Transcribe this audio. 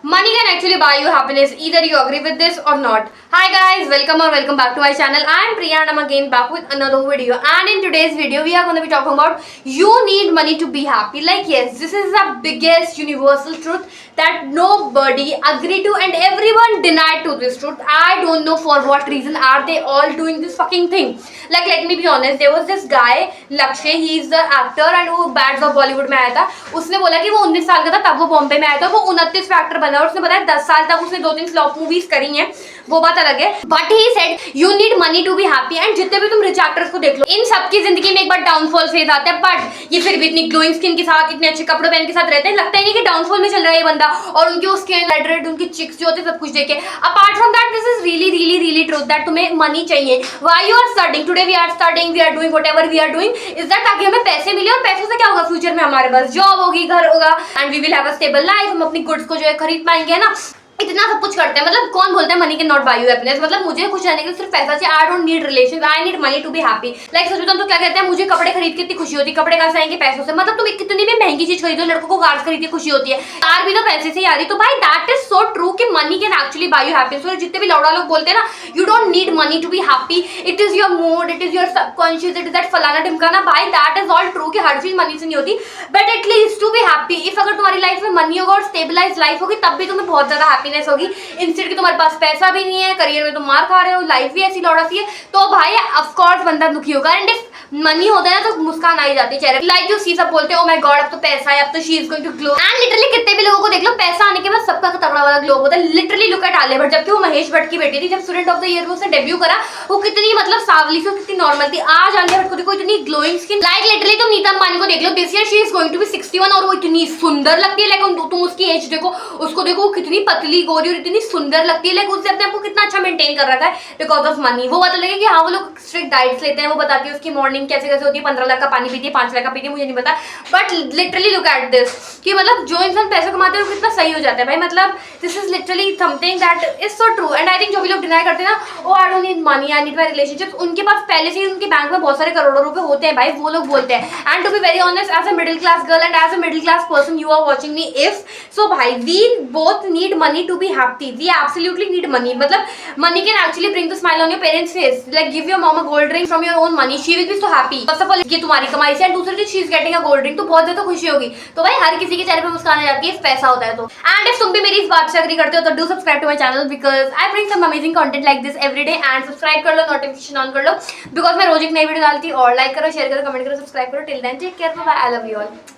Money can actually buy you happiness, either you agree with this or not. Hi guys, welcome or welcome back to my channel. I am Priya and I'm again back with another video. And in today's video, we are going to be talking about you need money to be happy. Like yes, this is the biggest universal truth that nobody agree to and everyone denied to this truth. I don't know for what reason are they all doing this fucking thing. Like let me be honest, there was this guy Lakshay, he is the actor and वो Bats of Bollywood में आया था. उसने बोला कि वो 19 साल का था तब वो बॉम्बे में आया था. वो 29 पे एक्टर बना और उसने बताया 10 साल तक उसने 2-3 फ्लॉप मूवीज करी हैं, वो बात अलग है. But he said you need money to be happy. And जितने भी तुम रिच एक्टर्स को देख लो, इन सबकी जिंदगी में एक बार डाउनफॉल फेज आता है, बट ये फिर भी इतनी ग्लोइंग स्किन के साथ इतने अच्छे कपड़े पहन के साथ रहते हैं. लगता ही नहीं कि डाउनफॉल में चल रहा है ये बंदा. और उनकी वो स्किन रेड उनकी चिक्स जो होते हैं सब कुछ देखे. Apart from that this is really truth that तुम्हें मनी चाहिए. Why you are studying today, we are studying, we are doing whatever we are doing is that ताकि हमें पैसे मिले. और पैसों से क्या होगा, फ्यूचर में हमारे पास जॉब होगी, घर होगा and we will have a stable life. हम अपनी गुड्स को जो है खरीद पाएंगे ना. इतना सब कुछ करते हैं. मतलब कौन बोलता है money can not buy you happiness. मतलब मुझे खुश रहने के लिए सिर्फ पैसा चाहिए. I don't need relations, I need money to be happy. Like सच बताऊं तो क्या कहते हैं, मुझे कपड़े खरीद के इतनी खुशी होती है. कपड़े कहां से आएंगे, पैसों से. मतलब तुम कितनी भी महंगी चीज खरीदो, लड़कों को कार खरीद के खुशी होती है, कार भी तो पैसे से ही आ रही. तो भाई दैट इज सो ट्रू कि money can actually buy you happiness. और जितने भी लौड़ा लोग बोलते हैं ना you don't need money to be happy, it is your mood, it is your subconscious, it is that फलाना ढिमकाना. भाई दैट इज ऑल ट्रू कि हर चीज मनी से नहीं होती, but at least to be happy. If अगर तुम्हारी लाइफ में मनी होगा और स्टेबलाइज लाइफ होगी तब भी तुम्हें बहुत ज्यादा हैप्पीनेस होगी. इंस्टेड कि तुम्हारे पास पैसा भी नहीं है, करियर में तुम मार खा रहे हो, लाइफ भी ऐसी लौड़ा सी है, तो भाई ऑफ कोर्स बंदा दुखी होगा. एंड इफ मनी होता है ना तो मुस्कान आ ही जाती है चेहरे. लाइक यू सी सब बोलते हैं ओ माय गॉड अब तो पैसा है, अब तो she is going to glow. And literally कितने भी लोगों को देख लो, पैसा आने के बाद सबका तगड़ा वाला ग्लो होता है. Literally look at Alia Bhatt. जबकि वो महेश भट्ट की बेटी थी, जब स्टूडेंट ऑफ द ईयर में उसने डेब्यू करा, वो कितनी मतलब सावली से कितनी नॉर्मल थी. आज आलिया भट्ट को देखो इतनी ग्लोइंग स्किन. लाइक लिटरली तुम नीता अंबानी को देख लो, this year she is going to be 61 और वो इतनी सुंदर लगती है. लाइक तुम उसकी एज देखो, उसको देखो, वो कितनी पतली गोरी और इतनी सुंदर लगती है. लाइक उससे अपने आपको कितना अच्छा मेंटेन कर रखा है बिकॉज ऑफ मनी. वो बता लगे कि हाँ वो लोग स्ट्रिक्ट डाइट्स लेते हैं, वो बताती है उसकी मॉर्निंग कैसे कैसे होती है. 15 लाख का पानी पीती है, 5 लाख का पीती है, मुझे नहीं पता. But literally look at this कि मतलब जो इंसान पैसे कमाते हैं वो कितना सही हो जाता है भाई. मतलब this is literally something that is so true. And I think जो भी लोग डिनाई करते हैं ना oh I don't need money, I need my relationships, उनके पास पहले से ही उनके बैंक में बहुत सारे करोड़ों रुपए होते हैं भाई. वो लोग बोलते हैं. And to be very honest, as a middle class girl and as a middle class person you are watching me, if so भाई we both need money to be happy. We absolutely need money. मतलब money can actually bring the smile on your parents face. Like give your mom a gold ring from your own money, she will be so happy. First of all ये तुम्हारी कमाई से, दूसरी चीज she is getting a gold ring, तो बहुत ज्यादा खुशी होगी. तो भाई हर किसी के चेहरे पे मुस्कान आ जाती है पैसा होता है तो. एंड इफ तुम भी मेरी इस बात से एग्री करते हो तो do subscribe to my channel because I bring some amazing content like this every day. And subscribe कर लो, नोटिफिकेशन ऑन कर लो बिकॉज मैं रोज एक नई वीडियो डालती हूँ. और लाइक करो, शेयर करो, कमेंट करो, सब्सक्राइब करो. Till then take care, bye, I love you all.